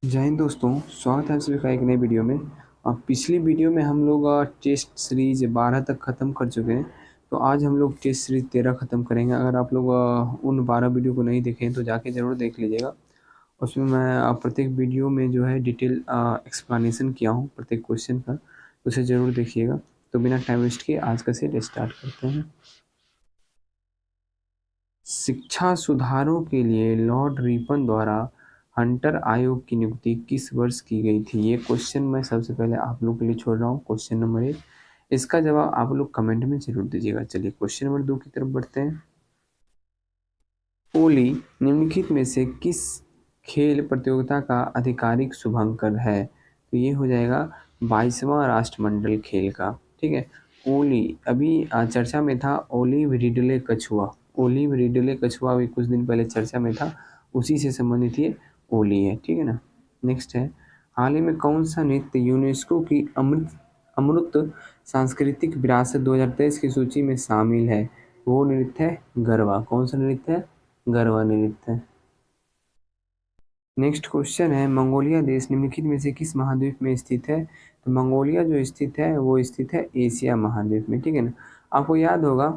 जय हिंद दोस्तों, स्वागत है आप सभी का एक नए वीडियो में। पिछली वीडियो में हम लोग टेस्ट सीरीज 12 तक ख़त्म कर चुके हैं। तो आज हम लोग टेस्ट सीरीज 13 ख़त्म करेंगे। अगर आप लोग उन 12 वीडियो को नहीं देखें तो जाके ज़रूर देख लीजिएगा। उसमें मैं प्रत्येक वीडियो में जो है डिटेल एक्सप्लेनेशन किया हूँ प्रत्येक क्वेश्चन का, तो उसे ज़रूर देखिएगा। तो बिना टाइम वेस्ट किए आज का सेट स्टार्ट करते हैं। शिक्षा सुधारों के लिए लॉर्ड रिपन द्वारा हंटर आयोग की नियुक्ति किस वर्ष की गई थी? ये क्वेश्चन मैं सबसे पहले आप लोग के लिए छोड़ रहा हूँ। क्वेश्चन नंबर 1, इसका जवाब आप लोग कमेंट में जरूर दीजिएगा। चलिए क्वेश्चन नंबर 2 की तरफ बढ़ते हैं। ओली निम्नलिखित में से किस खेल प्रतियोगिता का आधिकारिक शुभांकर है? तो ये हो जाएगा 22वां राष्ट्रमंडल खेल का। ठीक है, ओली अभी चर्चा में था। ओलिव रिडले कछुआ, ओलिव रिडले कछुआ अभी कुछ दिन पहले चर्चा में था, उसी से संबंधित ये ओली है। ठीक है ना। नेक्स्ट है, हाल ही में कौन सा नृत्य यूनेस्को की अमृत अमृत सांस्कृतिक विरासत 2023 की सूची में शामिल है? वो नृत्य है गरबा। कौन सा नृत्य है? गरबा नृत्य है। नेक्स्ट क्वेश्चन है, मंगोलिया देश निम्नलिखित में से किस महाद्वीप में स्थित है? तो मंगोलिया जो स्थित है वो स्थित है एशिया महाद्वीप में। ठीक है ना। आपको याद होगा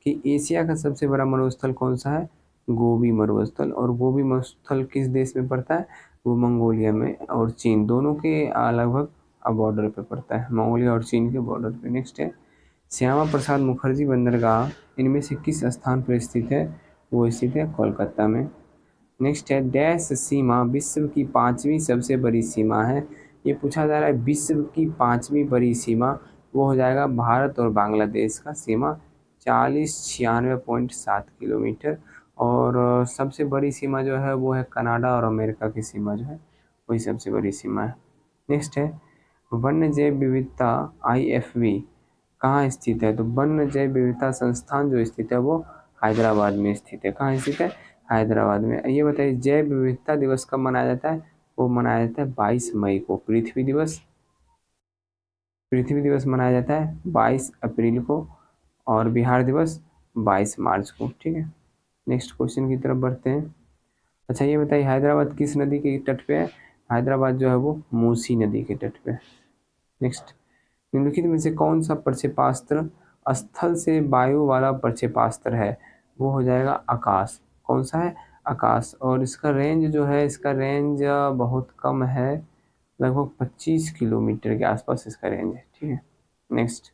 कि एशिया का सबसे बड़ा मरुस्थल कौन सा है? गोबी मरुस्थल। और गोबी मरुस्थल किस देश में पड़ता है? वो मंगोलिया में और चीन दोनों के लगभग बॉर्डर पे पड़ता है, मंगोलिया और चीन के बॉर्डर पे। नेक्स्ट है, श्यामा प्रसाद मुखर्जी बंदरगाह इनमें से किस स्थान पर स्थित है? वो स्थित है कोलकाता में। नेक्स्ट है, डैश सीमा विश्व की 5वीं सबसे बड़ी सीमा है? ये पूछा जा रहा है विश्व की 5वीं बड़ी सीमा, वो हो जाएगा भारत और बांग्लादेश का सीमा 4096.7 किलोमीटर। और सबसे बड़ी सीमा जो है वो है कनाडा और अमेरिका की सीमा जो है वही सबसे बड़ी सीमा है। नेक्स्ट है, वन्य जैव विविधता IFV कहाँ स्थित है? तो वन्य जैव विविधता संस्थान जो स्थित है वो हैदराबाद में स्थित है। कहाँ स्थित है? हैदराबाद में। ये बताइए जैव विविधता दिवस कब मनाया जाता है? वो मनाया जाता है 22 मई को। पृथ्वी दिवस मनाया जाता है 22 अप्रैल को और बिहार दिवस 22 मार्च को। ठीक है, नेक्स्ट क्वेश्चन की तरफ बढ़ते हैं। अच्छा ये बताइए हैदराबाद किस नदी के तट पे है? हैदराबाद जो है वो मूसी नदी के तट पे है। नेक्स्ट, निम्नलिखित में से कौन सा प्रक्षेपास्त्र स्थल से वायु वाला प्रक्षेपास्त्र है? वो हो जाएगा आकाश। कौन सा है? आकाश। और इसका रेंज जो है, इसका रेंज बहुत कम है, लगभग 25 किलोमीटर के आसपास इसका रेंज है। ठीक है, नेक्स्ट,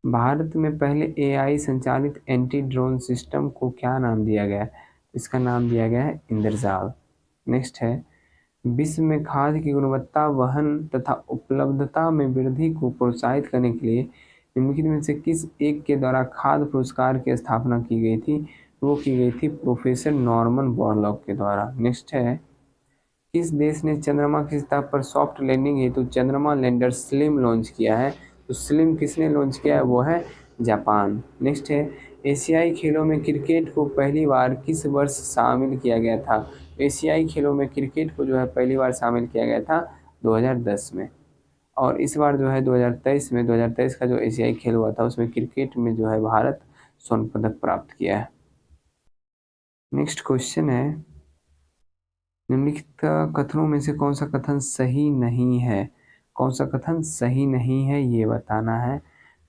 भारत में पहले AI संचालित एंटी ड्रोन सिस्टम को क्या नाम दिया गया है? इसका नाम दिया गया है इंद्रजाल। नेक्स्ट है, विश्व में खाद्य की गुणवत्ता, वहन तथा उपलब्धता में वृद्धि को प्रोत्साहित करने के लिए निम्नलिखित में से किस एक के द्वारा खाद्य पुरस्कार की स्थापना की गई थी? वो की गई थी प्रोफेसर नॉर्मन बोरलॉग के द्वारा। नेक्स्ट है, किस देश ने चंद्रमा की सतह पर सॉफ्ट लैंडिंग हेतु चंद्रमा लैंडर स्लिम लॉन्च किया है? तो स्लिम किसने लॉन्च किया है? वो है जापान। नेक्स्ट है, एशियाई खेलों में क्रिकेट को पहली बार किस वर्ष शामिल किया गया था? एशियाई खेलों में क्रिकेट को जो है पहली बार शामिल किया गया था 2010 में। और इस बार जो है 2023 में, 2023 का जो एशियाई खेल हुआ था उसमें क्रिकेट में जो है भारत स्वर्ण पदक प्राप्त किया है। नेक्स्ट क्वेश्चन है, निम्नलिखित कथनों में से कौन सा कथन सही नहीं है? कौन सा कथन सही नहीं है ये बताना है।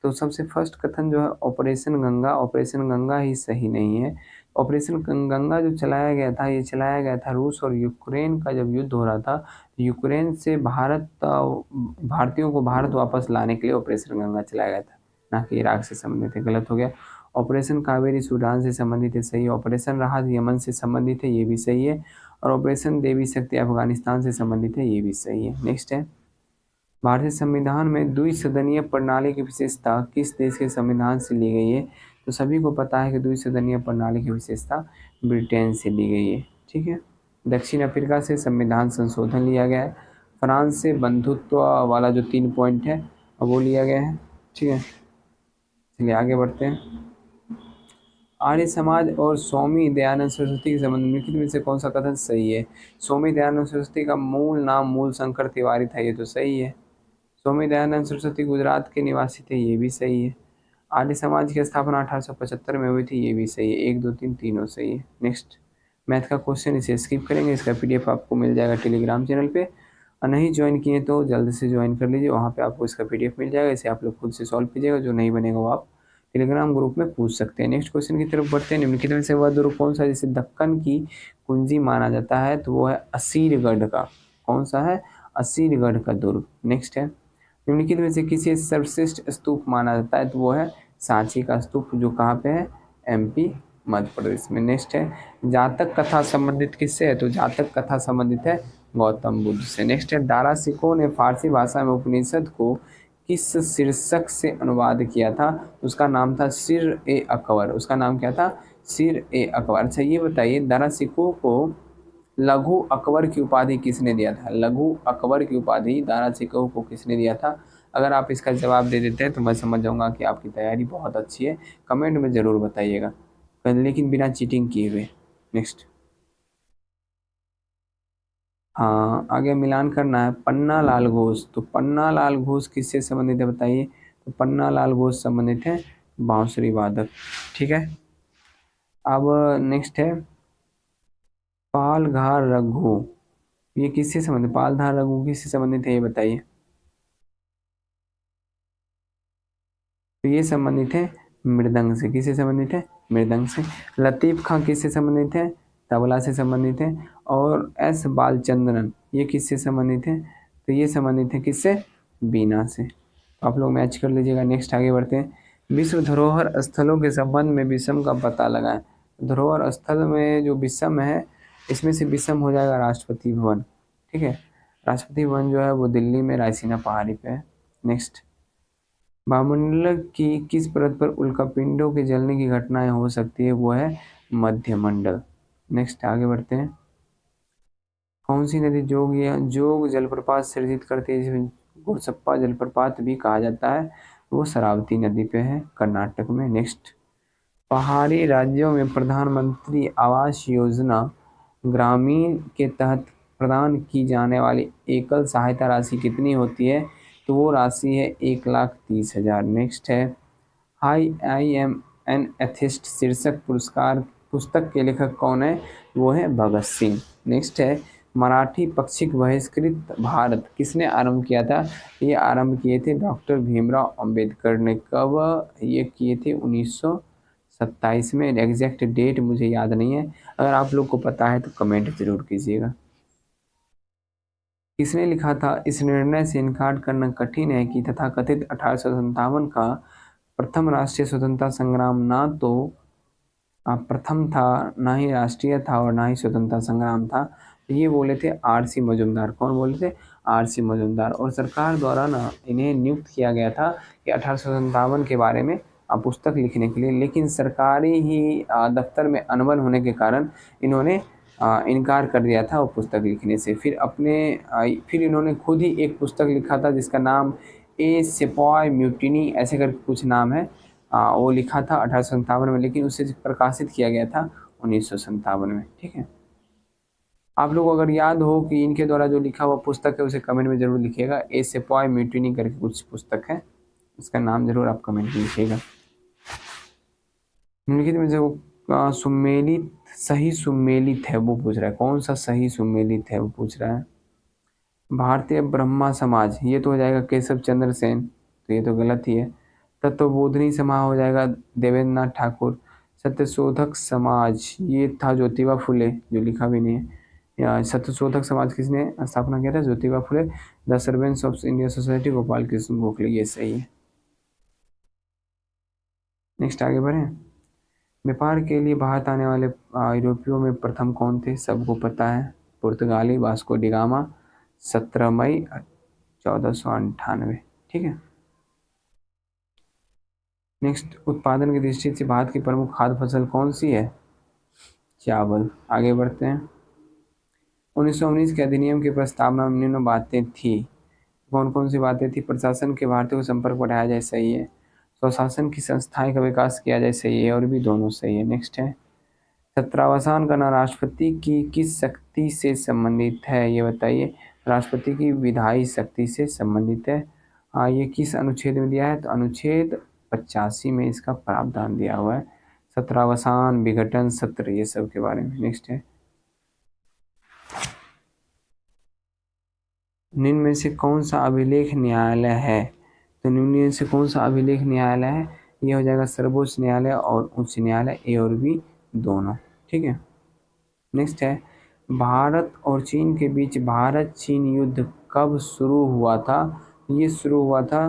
तो सबसे फर्स्ट कथन जो है ऑपरेशन गंगा, ऑपरेशन गंगा ही सही नहीं है। ऑपरेशन गंगा जो चलाया गया था, ये चलाया गया था रूस और यूक्रेन का जब युद्ध हो रहा था, यूक्रेन से भारतीयों को भारत वापस लाने के लिए ऑपरेशन गंगा चलाया गया था, ना कि इराक से संबंधित है। गलत हो गया। ऑपरेशन कावेरी सूडान से संबंधित है, सही। ऑपरेशन राहत यमन से संबंधित है, ये भी सही है। और ऑपरेशन देवी शक्ति अफगानिस्तान से संबंधित है, ये भी सही है। नेक्स्ट है, भारतीय संविधान में द्विसदनीय प्रणाली की विशेषता किस देश के संविधान से ली गई है? तो सभी को पता है कि द्विसदनीय प्रणाली की विशेषता ब्रिटेन से ली गई है। ठीक है, दक्षिण अफ्रीका से संविधान संशोधन लिया गया है। फ्रांस से बंधुत्व वाला जो 3 पॉइंट है वो लिया गया है। ठीक है, चलिए आगे बढ़ते हैं। आर्य समाज और स्वामी दयानंद सरस्वती के संबंध में निम्नलिखित में से कौन सा कथन सही है? स्वामी दयानंद सरस्वती का मूल नाम मूल शंकर तिवारी था, ये तो सही है। स्वामी दयानंद सरस्वती गुजरात के निवासी थे, ये भी सही है। आर्य समाज की स्थापना 1875 में हुई थी, ये भी सही है। 1 2 3 तीनों सही है। नेक्स्ट, मैथ का क्वेश्चन, इसे स्किप करेंगे, इसका PDF आपको मिल जाएगा टेलीग्राम चैनल पे। नहीं ज्वाइन किए तो जल्द से ज्वाइन कर लीजिए, वहाँ पे आपको इसका PDF मिल जाएगा, इसे आप लोग खुद से सॉल्व कीजिएगा, जो नहीं बनेगा वो आप टेलीग्राम ग्रुप में पूछ सकते हैं। नेक्स्ट क्वेश्चन की तरफ बढ़ते हैं। निम्नलिखित में से वह दुर्ग कौन सा जिसे दक्कन की कुंजी माना जाता है, तो वो है असीरगढ़ का। कौन सा है? असीरगढ़ का दुर्ग। नेक्स्ट है, निम्नलिखित में से किसे सर्वश्रेष्ठ स्तूप माना जाता है, तो वो है सांची का स्तूप, जो कहाँ पे है? MP मध्य प्रदेश में। नेक्स्ट है, जातक कथा संबंधित किससे है, तो जातक कथा संबंधित है गौतम बुद्ध से। नेक्स्ट है, दारा सिकोह ने फारसी भाषा में उपनिषद को किस शीर्षक से अनुवाद किया था, उसका नाम था सिर ए अकबर। उसका नाम क्या था? सिर ए अकबर। अच्छा ये बताइए, दारा सिकोह को लघु अकबर की उपाधि किसने दिया था? लघु अकबर की उपाधि दारा सिकोह को किसने दिया था? अगर आप इसका जवाब दे देते हैं तो मैं समझ जाऊंगा कि आपकी तैयारी बहुत अच्छी है। कमेंट में ज़रूर बताइएगा, लेकिन बिना चीटिंग किए हुए। नेक्स्ट, हाँ आगे मिलान करना है। पन्ना लाल घोष, तो पन्ना लाल घोष किससे संबंधित है बताइए? तो पन्ना लाल घोष संबंधित है बांसुरी वादक। ठीक है, अब नेक्स्ट है पालघार रघु, ये किससे संबंधित? पालघार रघु किससे संबंधित है ये बताइए? तो ये संबंधित है मृदंग से। किससे संबंधित है? मृदंग से। लतीफ खां किससे संबंधित है? तबला से संबंधित है। और S बालचंद्रन ये किससे संबंधित है? तो ये संबंधित है किससे? बीना से। तो आप लोग मैच कर लीजिएगा। नेक्स्ट आगे बढ़ते हैं। विश्व धरोहर स्थलों के संबंध में विषम का पता लगाएं। धरोहर स्थल में जो विषम है, इसमें से विषम हो जाएगा राष्ट्रपति भवन। ठीक है, राष्ट्रपति भवन जो है वो दिल्ली में रायसीना पहाड़ी पे है। नेक्स्ट, वायुमंडल की किस परत पर उल्कापिंडों के जलने की घटनाएं हो सकती है, वो है मध्यमंडल। नेक्स्ट आगे बढ़ते हैं। कौन सी नदी जोग या जोग जलप्रपात सृजित करती है, जिसे गोरसप्पा जलप्रपात भी कहा जाता है? वो शरावती नदी पे है, कर्नाटक में। नेक्स्ट, पहाड़ी राज्यों में प्रधानमंत्री आवास योजना ग्रामीण के तहत प्रदान की जाने वाली एकल सहायता राशि कितनी होती है, तो वो राशि है 1,30,000। नेक्स्ट है, आई एम एन एथिस्ट शीर्षक पुरस्कार पुस्तक के लेखक कौन है, वो है भगत सिंह। नेक्स्ट है, मराठी पक्षिक बहिष्कृत भारत किसने आरंभ किया था? ये आरंभ किए थे डॉक्टर भीमराव अंबेडकर ने। कब ये किए थे? 1927 में। एग्जैक्ट डेट मुझे याद नहीं है, अगर आप लोग को पता है तो कमेंट जरूर कीजिएगा। किसने लिखा था, इस निर्णय से इनकार करना कठिन है कि तथाकथित 1857 का प्रथम राष्ट्रीय स्वतंत्रता संग्राम ना तो प्रथम था, ना ही राष्ट्रीय था, और ना ही स्वतंत्रता संग्राम था। ये बोले थे RC मजूमदार। कौन बोले थे? RC मजूमदार। और सरकार द्वारा ना इन्हें नियुक्त किया गया था कि 1857 के बारे में पुस्तक लिखने के लिए, लेकिन सरकारी ही दफ्तर में अनबन होने के कारण इन्होंने इनकार कर दिया था वो पुस्तक लिखने से। फिर इन्होंने खुद ही एक पुस्तक लिखा था जिसका नाम ए सिपॉय म्यूटिनी ऐसे करके कुछ नाम है। वो लिखा था 1857 में, लेकिन उसे प्रकाशित किया गया था 1957 में। ठीक है, आप लोग अगर याद हो कि इनके द्वारा जो लिखा हुआ पुस्तक है उसे कमेंट में जरूर लिखिएगा। ए सिपॉय म्यूटिनी करके कुछ पुस्तक है, उसका नाम जरूर आप कमेंट में लिखिएगा। निम्नलिखित में जो सुमेलित सही सुमेलित है वो पूछ रहा है। कौन सा सही सुमेलित है वो पूछ रहा है? भारतीय ब्रह्मा समाज, ये तो हो जाएगा केशव चंद्र सेन, तो ये तो गलत ही है। तत्वबोधनी समाज हो जाएगा देवेंद्र नाथ ठाकुर। सत्यशोधक समाज ये था ज्योतिबा फुले, जो लिखा भी नहीं है। या सत्यशोधक समाज किसने स्थापना किया था? Jyotiba Phule. The Servants of Indian Society Gopal Krishna Gokhale, ये सही है। नेक्स्ट आगे बढ़े। व्यापार के लिए भारत आने वाले यूरोपियों में प्रथम कौन थे? सबको पता है, पुर्तगाली वास्को डिगामा, 17 मई 1498। ठीक है, नेक्स्ट, उत्पादन की दृष्टि से भारत की प्रमुख खाद्य फसल कौन सी है? चावल। आगे बढ़ते हैं। 1919 के अधिनियम की प्रस्तावना में निम्न बातें थी। कौन कौन सी बातें थी? प्रशासन के भारतीयों को संपर्क बढ़ाया जाए, सही है। स्वशासन की संस्थाएं का विकास किया जाए, सही है। और भी दोनों सही है। नेक्स्ट है, छत्रावसान करना राष्ट्रपति की किस शक्ति से संबंधित है, ये बताइए? राष्ट्रपति की विधायी शक्ति से संबंधित है। ये किस अनुच्छेद में दिया है? तो अनुच्छेद 85 में इसका प्रावधान दिया हुआ है। छत्रावसान, विघटन सत्र, ये सब के बारे में। नेक्स्ट है, निम्न में से कौन सा अभिलेख न्यायालय है? तो निम्न में से कौन सा अभिलेख न्यायालय है? ये हो जाएगा सर्वोच्च न्यायालय और उच्च न्यायालय, ए और बी दोनों। ठीक है। नेक्स्ट है, भारत और चीन के बीच भारत चीन युद्ध कब शुरू हुआ था? ये शुरू हुआ था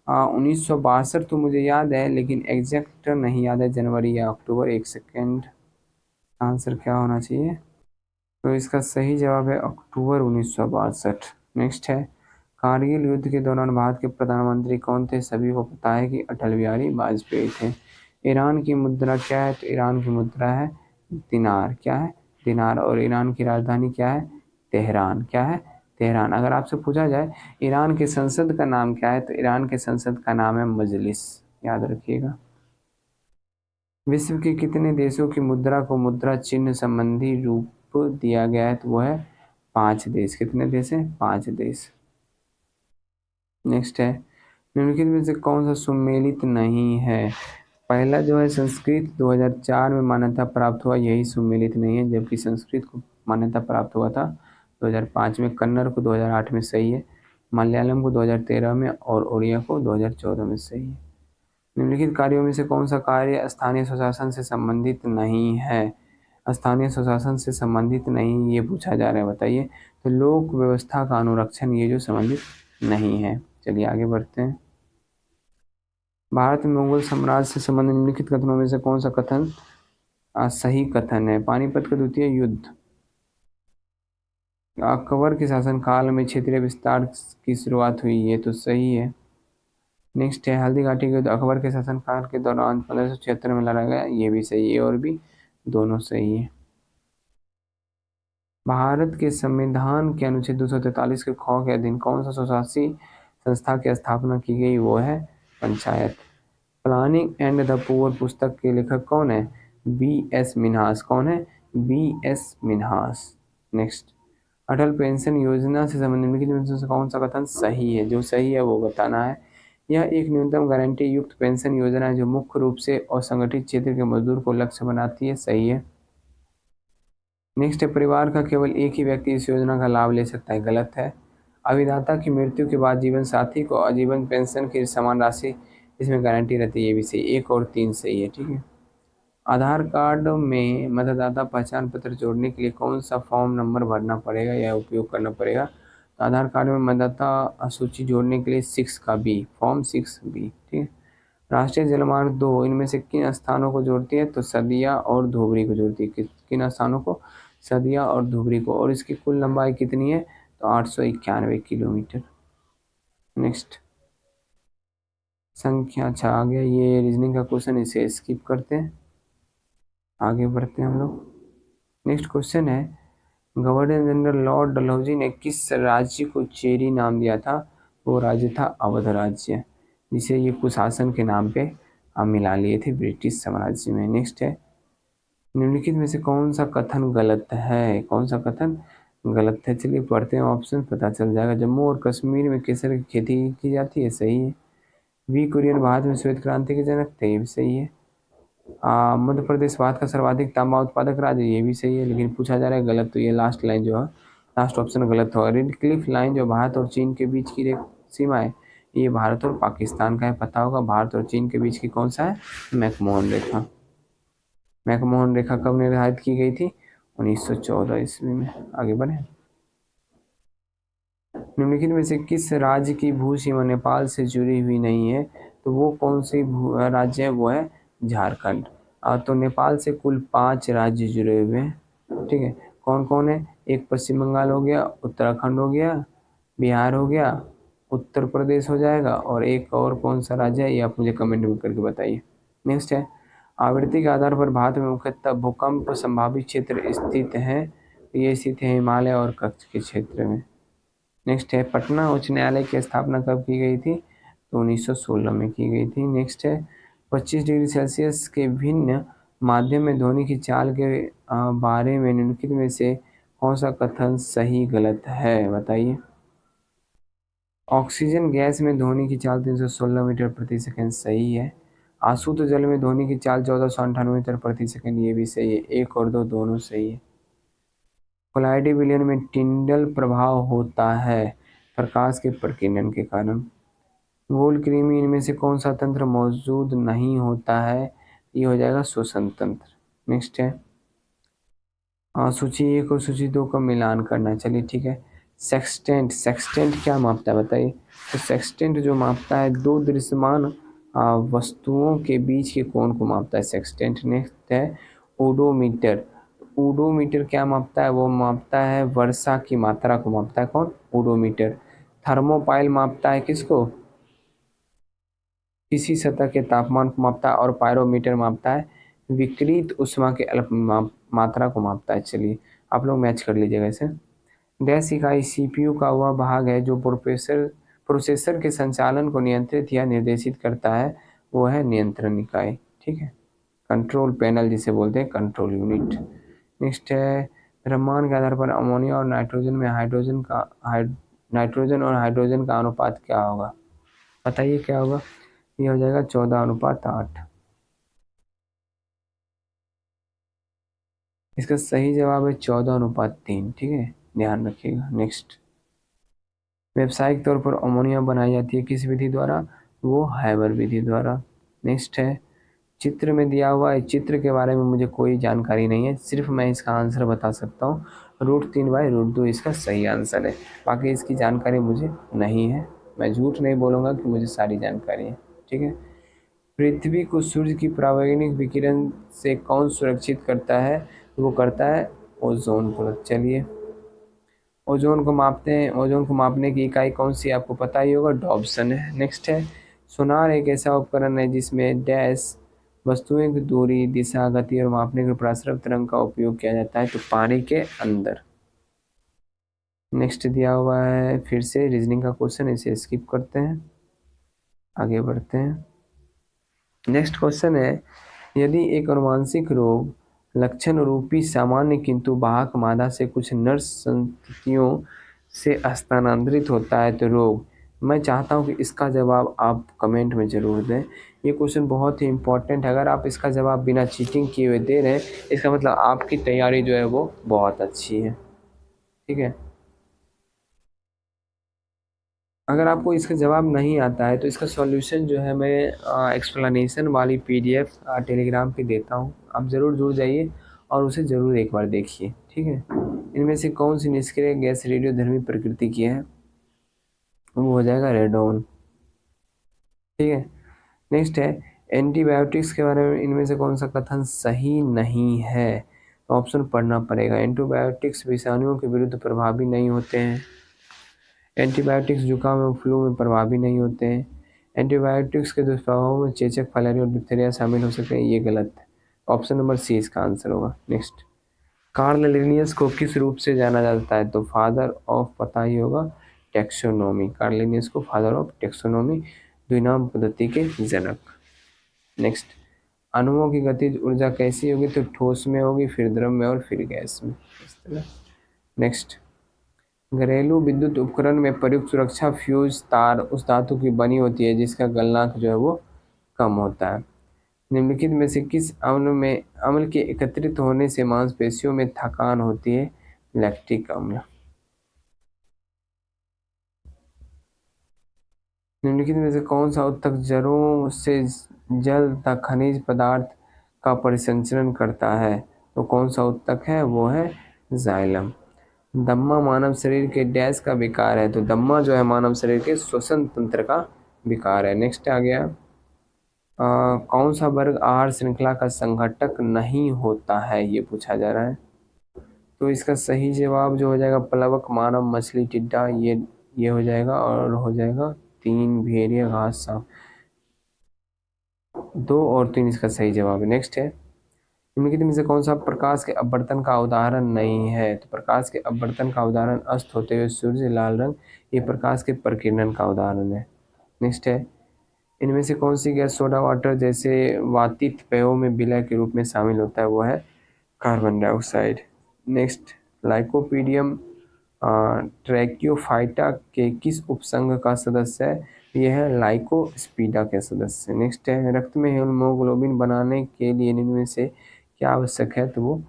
1962 तो मुझे याद है, लेकिन एग्जैक्ट नहीं याद है, जनवरी या अक्टूबर। एक सेकेंड, आंसर क्या होना चाहिए? तो इसका सही जवाब है अक्टूबर 1962। नेक्स्ट है, कारगिल युद्ध के दौरान भारत के प्रधानमंत्री कौन थे? सभी को पता है कि अटल बिहारी वाजपेयी थे। ईरान की मुद्रा क्या है? तो ईरान की मुद्रा है दिनार। क्या है? दिनार। और ईरान की राजधानी क्या है? तेहरान। क्या है? तेहरान। अगर आपसे पूछा जाए ईरान के संसद का नाम क्या है, तो ईरान के संसद का नाम है मजलिस। याद रखिएगा। विश्व के कितने देशों की मुद्रा को मुद्रा चिन्ह संबंधी रूप दिया गया है? तो वो है 5 देश। कितने देश हैं? 5 देश। नेक्स्ट है, निम्नलिखित में से कौन सा सुमेलित नहीं है? पहला जो है संस्कृत 2004 में मान्यता प्राप्त हुआ, यही सुमेलित नहीं है, जबकि संस्कृत को मान्यता प्राप्त हुआ था 2005 में, कन्नड़ को 2008 में सही है, मलयालम को 2013 में और उड़िया को 2014 में सही है। निम्नलिखित कार्यों में से कौन सा कार्य स्थानीय स्वशासन से संबंधित नहीं है? स्थानीय स्वशासन से संबंधित नहीं, ये पूछा जा रहा है, बताइए। तो लोक व्यवस्था का अनुरक्षण, ये जो संबंधित नहीं है। चलिए आगे बढ़ते हैं। भारत में मुगल साम्राज्य से संबंधित निम्नलिखित कथनों में से कौन सा कथन सही कथन है? पानीपत का द्वितीय युद्ध, अकबर के शासनकाल में क्षेत्रीय विस्तार की शुरुआत हुई, ये तो सही है। नेक्स्ट है, हल्दी घाटी के युद्ध अकबर के शासनकाल के दौरान 1576 में लड़ा गया, ये भी सही है और भी दोनों सही है। भारत के संविधान के अनुच्छेद 243 के ख के अधीन कौन सा स्वशासी संस्था की स्थापना की गई? वो है panchayat. Planning and the poor पुस्तक के लेखक कौन है? B.S. मिन्हास। कौन है? B.S. मिन्हास। नेक्स्ट, अटल पेंशन योजना से संबंधित निम्नलिखित में से कौन सा कथन सही है? जो सही है वो बताना है। यह एक न्यूनतम गारंटी युक्त पेंशन योजना है जो मुख्य रूप से असंगठित क्षेत्र के मजदूर को लक्ष्य बनाती है, सही है। नेक्स्ट है, परिवार का केवल एक ही व्यक्ति इस योजना का लाभ ले सकता है, गलत है। अभिदाता की मृत्यु के बाद जीवन साथी को आजीवन पेंशन की समान राशि इसमें गारंटी रहती है, ये भी सही। 1 और 3 सही है। ठीक है। आधार कार्ड में मतदाता पहचान पत्र जोड़ने के लिए कौन सा फॉर्म नंबर भरना पड़ेगा या उपयोग करना पड़ेगा? तो आधार कार्ड में मतदाता सूची जोड़ने के लिए 6 का बी, फॉर्म 6B। ठीक है। राष्ट्रीय जलमार्ग 2 इनमें से किन स्थानों को जोड़ती है? तो सदिया और धुबरी को जोड़ती है। किन स्थानों को? सदिया और धुबरी को। और इसकी कुल लंबाई कितनी है? तो 891 किलोमीटर। नेक्स्ट, संख्या 6 आ गया, ये रीजनिंग का क्वेश्चन, इसे स्किप करते हैं, आगे बढ़ते हैं हम लोग। नेक्स्ट क्वेश्चन है, गवर्नर जनरल लॉर्ड डलहौजी ने किस राज्य को चेरी नाम दिया था? वो राज्य था अवध राज्य, जिसे ये कुशासन के नाम पे मिला लिए थे ब्रिटिश साम्राज्य में। नेक्स्ट है, निम्नलिखित में से कौन सा कथन गलत है? कौन सा कथन गलत है? चलिए पढ़ते हैं, ऑप्शन पता चल जाएगा। जम्मू और कश्मीर में केसर की खेती की जाती है, सही है। वी कुरियन भारत में श्वेत क्रांति के जनक थे, ये भी सही है। मध्य प्रदेश भारत का सर्वाधिक तांबा उत्पादक राज्य, ये भी सही है, लेकिन पूछा जा रहा है गलत, तो ये लास्ट लाइन जो है, लास्ट ऑप्शन गलत होगा। रेड क्लिफ लाइन जो भारत और चीन के बीच की सीमा है, ये भारत और पाकिस्तान का है, पता होगा। भारत और चीन के बीच की कौन सा है? मैकमोहन रेखा। मैकमोहन रेखा कब निर्धारित की गई थी? 1914 ईस्वी में। आगे बढ़े, निम्नलिखित में से किस राज्य की भू सीमा नेपाल से जुड़ी हुई नहीं है? तो वो कौन सी राज्य है? वो है झारखंड। तो नेपाल से कुल 5 राज्य जुड़े हुए हैं। ठीक है, कौन कौन है? एक पश्चिम बंगाल हो गया, उत्तराखंड हो गया, बिहार हो गया, उत्तर प्रदेश हो जाएगा, और एक और कौन सा राज्य है, ये आप मुझे कमेंट में करके बताइए। नेक्स्ट है, आवृत्ति के आधार पर भारत में मुख्यतः भूकंप संभावित क्षेत्र स्थित हैं, ये स्थित है हिमालय और कच्छ के क्षेत्र में। नेक्स्ट है, पटना उच्च न्यायालय की स्थापना कब की गई थी? तो 1916 में की गई थी। नेक्स्ट है, 25 डिग्री सेल्सियस के भिन्न माध्यम में ध्वनि की चाल के बारे में निम्नलिखित में से कौन सा कथन सही गलत है, बताइए। ऑक्सीजन गैस में ध्वनि की चाल 316 मीटर प्रति सेकंड, सही है। आशुद्ध जल में ध्वनि की चाल 1498 मीटर प्रति सेकंड, ये भी सही है। 1 और 2 दोनों सही है। कोलाइडी विलयन में टिंडल प्रभाव होता है, प्रकाश के प्रकीर्णन के कारण। गोल कृमि, इनमें से कौन सा तंत्र मौजूद नहीं होता है? ये हो जाएगा श्वसन तंत्र। नेक्स्ट है सूची 1 और सूची 2 का मिलान करना। चलिए ठीक है। सेक्सटेंट, सेक्सटेंट क्या मापता है बताइए? तो सेक्सटेंट जो मापता है दो दृश्यमान वस्तुओं के बीच के कोण को मापता है सेक्सटेंट। नेक्स्ट है ओडोमीटर। ओडोमीटर क्या मापता है? वो मापता है वर्षा की मात्रा को मापता है। कौन? ओडोमीटर। थर्मोपाइल मापता है किसको? किसी सतह के तापमान को मापता है। और पायरोमीटर मापता है विकृत ऊष्मा के अल्प मात्रा को मापता है। चलिए आप लोग मैच कर लीजिएगा इसे। डैश इकाई सीपीयू का वह भाग है जो प्रोसेसर के संचालन को नियंत्रित या निर्देशित करता है, वो है नियंत्रण इकाई। ठीक है, कंट्रोल पैनल जिसे बोलते हैं, कंट्रोल यूनिट। नेक्स्ट है द्रव्यमान के आधार पर अमोनिया और नाइट्रोजन में नाइट्रोजन और हाइड्रोजन का अनुपात क्या होगा? बताइए क्या होगा? ये हो जाएगा 14:8। इसका सही जवाब है 14:3। ठीक है, ध्यान रखिएगा। नेक्स्ट, व्यावसायिक तौर पर अमोनिया बनाई जाती है किस विधि द्वारा? वो हैबर विधि द्वारा। नेक्स्ट है चित्र में दिया हुआ है, चित्र के बारे में मुझे कोई जानकारी नहीं है, सिर्फ मैं इसका आंसर बता सकता हूँ। √3/√2 इसका सही आंसर है। बाकी इसकी जानकारी मुझे नहीं है, मैं झूठ नहीं बोलूँगा कि मुझे सारी जानकारी है। ठीक है, पृथ्वी को सूर्य की परावैंगिक विकिरण से कौन सुरक्षित करता है? वो करता है ओजोन परत। चलिए ओजोन को मापते हैं। ओजोन को मापने की इकाई कौन सी है? आपको पता ही होगा, डॉप्सन है। नेक्स्ट है सोनार एक ऐसा उपकरण है जिसमें डैश वस्तुएं की दूरी, दिशा, गति और मापने के प्रसरव तरंग का उपयोग किया जाता है। तो पानी के अंदर। नेक्स्ट दिया हुआ है फिर से रीजनिंग का क्वेश्चन, इसे स्किप करते हैं, आगे बढ़ते हैं। नेक्स्ट क्वेश्चन है यदि एक अनुवांशिक रोग लक्षण रूपी सामान्य किंतु वाहक मादा से कुछ नर संततियों से स्थानांतरित होता है तो रोग। मैं चाहता हूं कि इसका जवाब आप कमेंट में ज़रूर दें। ये क्वेश्चन बहुत ही इंपॉर्टेंट है। अगर आप इसका जवाब बिना चीटिंग किए हुए दे रहे हैं, इसका मतलब आपकी तैयारी जो है वो बहुत अच्छी है। ठीक है, अगर आपको इसका जवाब नहीं आता है तो इसका सॉल्यूशन जो है मैं एक्सप्लेनेशन वाली पीडीएफ टेलीग्राम पे देता हूँ, आप ज़रूर जुड़ जाइए और उसे ज़रूर एक बार देखिए। ठीक है, इनमें से कौन सी निष्क्रिय गैस रेडियोधर्मी प्रकृति की है? वो हो जाएगा रेडोन। ठीक है, नेक्स्ट है एंटीबायोटिक्स के बारे में इनमें से कौन सा कथन सही नहीं है? तो ऑप्शन पढ़ना पड़ेगा। एंटीबायोटिक्स विषाणुओं के विरुद्ध प्रभावी नहीं होते हैं। एंटीबायोटिक्स जुकाम और फ्लू में प्रभावी नहीं होते हैं। एंटीबायोटिक्स के दुष्प्रभावों में चेचक, फाइलेरिया और डिप्थीरिया शामिल हो सकते हैं। ये गलत है, ऑप्शन नंबर सी इसका आंसर होगा। नेक्स्ट, कार्ल लिनियस को किस रूप से जाना जाता है? तो फादर ऑफ, पता ही होगा, टेक्सोनोमी। कार्ल लिनियस को फादर ऑफ टेक्सोनोमी, द्विनाम पद्धति के जनक। नेक्स्ट, अणुओं की गतिज ऊर्जा कैसी होगी? तो ठोस में होगी, फिर द्रव में और फिर गैस में, इस तरह। नेक्स्ट, घरेलू विद्युत उपकरण में प्रयुक्त सुरक्षा फ्यूज तार उस धातु की बनी होती है जिसका गलनांक जो है वो कम होता है। निम्नलिखित में से किस अम्ल के एकत्रित होने से मांसपेशियों में थकान होती है? लैक्टिक अम्ल। निम्नलिखित में से कौन सा उत्तक जड़ों से जल तथा खनिज पदार्थ का परिसंचरण करता है? तो कौन सा उत्तक है? वो है जाइलम। दम्मा मानव शरीर के डैश का विकार है? तो दम्मा जो है मानव शरीर के श्वसन तंत्र का विकार है। नेक्स्ट आ गया कौन सा वर्ग आहार श्रृंखला का संघटक नहीं होता है? ये पूछा जा रहा है। तो इसका सही जवाब जो हो जाएगा प्लवक, मानव, मछली, टिड्डा, ये हो जाएगा। और हो जाएगा 3 भेड़िया, घास, सांप। 2 और 3 इसका सही जवाब है। नेक्स्ट है निम्नलिखित में से कौन सा प्रकाश के अपवर्तन का उदाहरण नहीं है? तो प्रकाश के अपवर्तन का उदाहरण अस्त होते हुए सूर्य, लाल रंग, ये प्रकाश के प्रकीर्णन का उदाहरण है। नेक्स्ट है इनमें से कौन सी गैस सोडा वाटर जैसे वातित पेयों में विलय के रूप में शामिल होता है? वो है कार्बन डाइऑक्साइड। नेक्स्ट, लाइकोपीडियम ट्रैक्योफाइटा के किस उपसंघ का सदस्य है? यह है लाइकोस्पीडा के सदस्य। नेक्स्ट है रक्त में हीमोग्लोबिन बनाने के लिए इनमें से क्या आवश्यक है? तो वो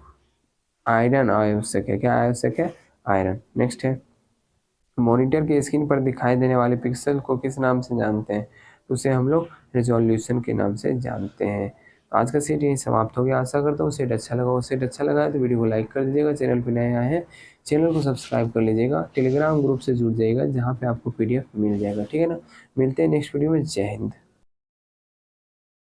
आयरन आवश्यक है। क्या आवश्यक है? आयरन। नेक्स्ट है मॉनिटर के स्क्रीन पर दिखाई देने वाले पिक्सल को किस नाम से जानते हैं? तो उसे हम लोग रेजोल्यूशन के नाम से जानते हैं। आज का सेट यही समाप्त हो गया। आशा करता हूँ सेट अच्छा लगा हो। सेट अच्छा लगा है तो वीडियो को लाइक कर दीजिएगा। चैनल पर नए आए हैं चैनल को सब्सक्राइब कर लीजिएगा। टेलीग्राम ग्रुप से जुड़ जाइएगा जहाँ पे आपको PDF मिल जाएगा। ठीक है ना। मिलते हैं नेक्स्ट वीडियो में। जय हिंद।